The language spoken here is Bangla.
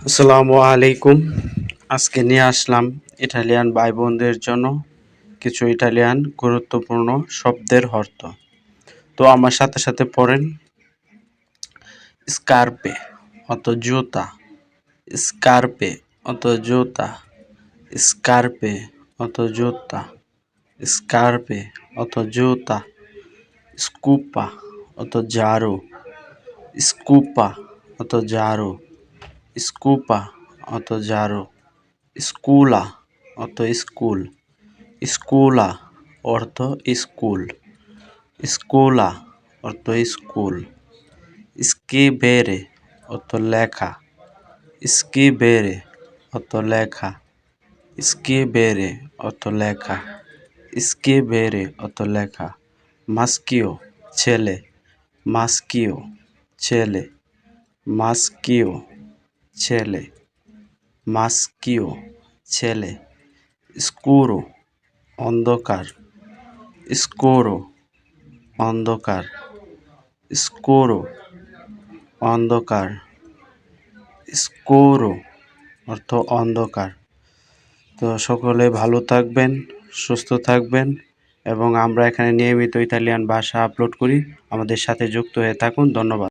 আসসালামু আলাইকুম। আজকে নিয়ে আসলাম ইটালিয়ান ভাই বোনদের জন্য কিছু ইটালিয়ান গুরুত্বপূর্ণ শব্দের অর্থ। তো আমার সাথে সাথে পড়েন। স্কার্পে অত জুতা, স্কার্পে অত জুতা, স্কার্পে অত জুতা, স্কার্পে অত জুতা, স্কুপা অত ঝাড়ু, স্কুপা অত ঝাড়ু, স্কুপা অত ঝাড়ু, স্কুলা অর্থ স্কুল, স্কুলা অর্থ স্কুল, স্কুলা অর্থ স্কুল, স্ক্রিবেরে অর্থ লেখা, স্ক্রিবেরে অর্থ লেখা, স্ক্রিবেরে অর্থ লেখা, স্ক্রিবেরে অর্থ লেখা, মাস্কিও ছেলে, মাস্কিও ছেলে, মাস্কিও ছেলে, মাস্কিও ছেলে, স্কুরো অন্ধকার, স্কুরো অন্ধকার, স্কুরো অন্ধকার, স্কুরো অর্থ অন্ধকার। তো সকলে ভালো থাকবেন, সুস্থ থাকবেন এবং আমরা এখানে নিয়মিত ইতালিয়ান ভাষা আপলোড করি। আমাদের সাথে যুক্ত হয়ে থাকুন। ধন্যবাদ।